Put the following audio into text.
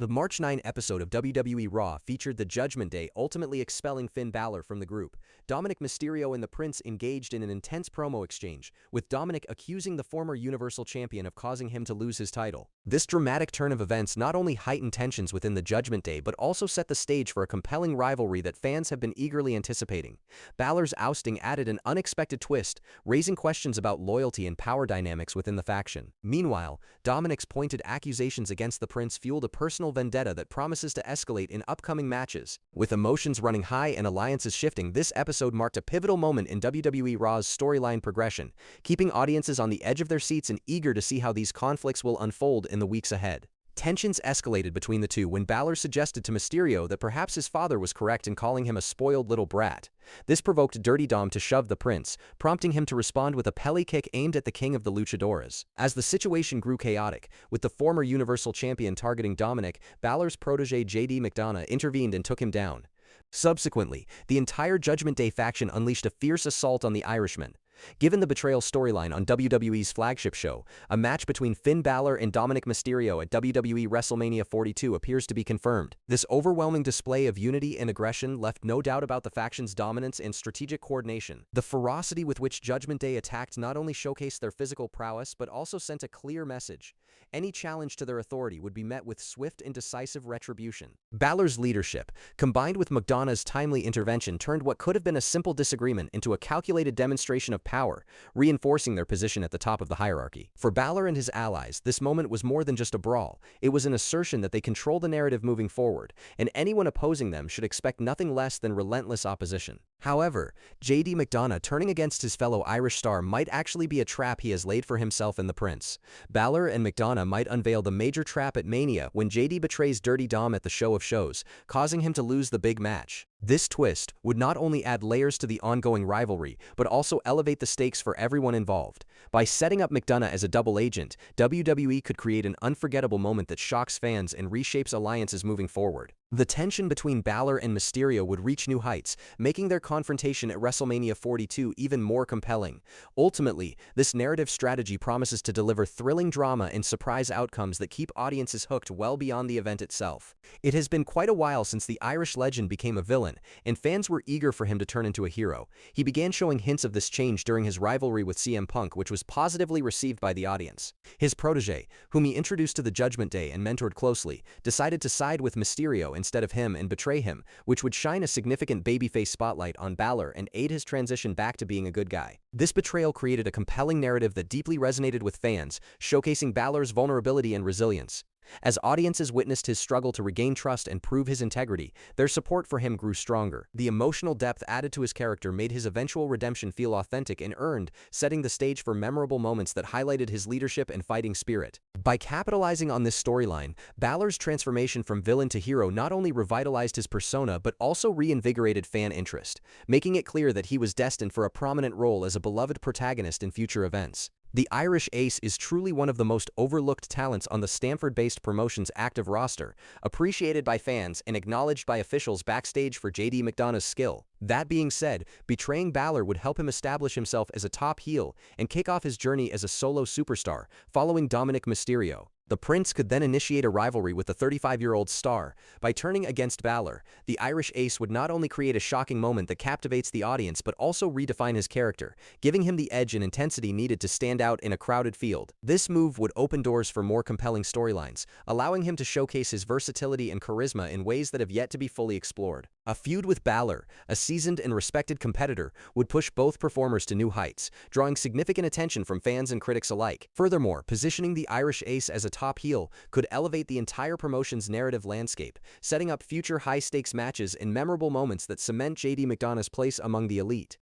The March 9 episode of WWE Raw featured the Judgment Day ultimately expelling Finn Bálor from the group. Dominic Mysterio and the Prince engaged in an intense promo exchange, with Dominic accusing the former Universal Champion of causing him to lose his title. This dramatic turn of events not only heightened tensions within the Judgment Day but also set the stage for a compelling rivalry that fans have been eagerly anticipating. Bálor's ousting added an unexpected twist, raising questions about loyalty and power dynamics within the faction. Meanwhile, Dominic's pointed accusations against the Prince fueled a personal vendetta that promises to escalate in upcoming matches. With emotions running high and alliances shifting, this episode marked a pivotal moment in WWE Raw's storyline progression, keeping audiences on the edge of their seats and eager to see how these conflicts will unfold in the weeks ahead. Tensions escalated between the two when Bálor suggested to Mysterio that perhaps his father was correct in calling him a spoiled little brat. This provoked Dirty Dom to shove the Prince, prompting him to respond with a Pele kick aimed at the King of the Luchadores. As the situation grew chaotic, with the former Universal Champion targeting Dominic, Bálor's protege JD McDonagh intervened and took him down. Subsequently, the entire Judgment Day faction unleashed a fierce assault on the Irishman. Given the betrayal storyline on WWE's flagship show, a match between Finn Bálor and Dominic Mysterio at WWE WrestleMania 42 appears to be confirmed. This overwhelming display of unity and aggression left no doubt about the faction's dominance and strategic coordination. The ferocity with which Judgment Day attacked not only showcased their physical prowess but also sent a clear message. Any challenge to their authority would be met with swift and decisive retribution. Bálor's leadership, combined with McDonagh's timely intervention, turned what could have been a simple disagreement into a calculated demonstration of power, reinforcing their position at the top of the hierarchy. For Bálor and his allies, this moment was more than just a brawl. It was an assertion that they control the narrative moving forward, and anyone opposing them should expect nothing less than relentless opposition. However, JD McDonagh turning against his fellow Irish star might actually be a trap he has laid for himself and the Prince. Bálor and McDonagh might unveil the major trap at Mania when JD betrays Dirty Dom at the Show of Shows, causing him to lose the big match. This twist would not only add layers to the ongoing rivalry, but also elevate the stakes for everyone involved. By setting up McDonagh as a double agent, WWE could create an unforgettable moment that shocks fans and reshapes alliances moving forward. The tension between Bálor and Mysterio would reach new heights, making their confrontation at WrestleMania 42 even more compelling. Ultimately, this narrative strategy promises to deliver thrilling drama and surprise outcomes that keep audiences hooked well beyond the event itself. It has been quite a while since the Irish legend became a villain, and fans were eager for him to turn into a hero. He began showing hints of this change during his rivalry with CM Punk, which was positively received by the audience. His protege, whom he introduced to the Judgment Day and mentored closely, decided to side with Mysterio instead of him and betray him, which would shine a significant babyface spotlight on Bálor and aid his transition back to being a good guy. This betrayal created a compelling narrative that deeply resonated with fans, showcasing Bálor's vulnerability and resilience. As audiences witnessed his struggle to regain trust and prove his integrity, their support for him grew stronger. The emotional depth added to his character made his eventual redemption feel authentic and earned, setting the stage for memorable moments that highlighted his leadership and fighting spirit. By capitalizing on this storyline, Bálor's transformation from villain to hero not only revitalized his persona but also reinvigorated fan interest, making it clear that he was destined for a prominent role as a beloved protagonist in future events. The Irish Ace is truly one of the most overlooked talents on the Stamford-based promotion's active roster, appreciated by fans and acknowledged by officials backstage for JD McDonagh's skill. That being said, betraying Bálor would help him establish himself as a top heel and kick off his journey as a solo superstar, following Dominic Mysterio. The Prince could then initiate a rivalry with the 35-year-old star. By turning against Bálor, the Irish Ace would not only create a shocking moment that captivates the audience but also redefine his character, giving him the edge and intensity needed to stand out in a crowded field. This move would open doors for more compelling storylines, allowing him to showcase his versatility and charisma in ways that have yet to be fully explored. A feud with Bálor, a seasoned and respected competitor, would push both performers to new heights, drawing significant attention from fans and critics alike. Furthermore, positioning the Irish Ace as a top heel could elevate the entire promotion's narrative landscape, setting up future high-stakes matches and memorable moments that cement JD McDonagh's place among the elite.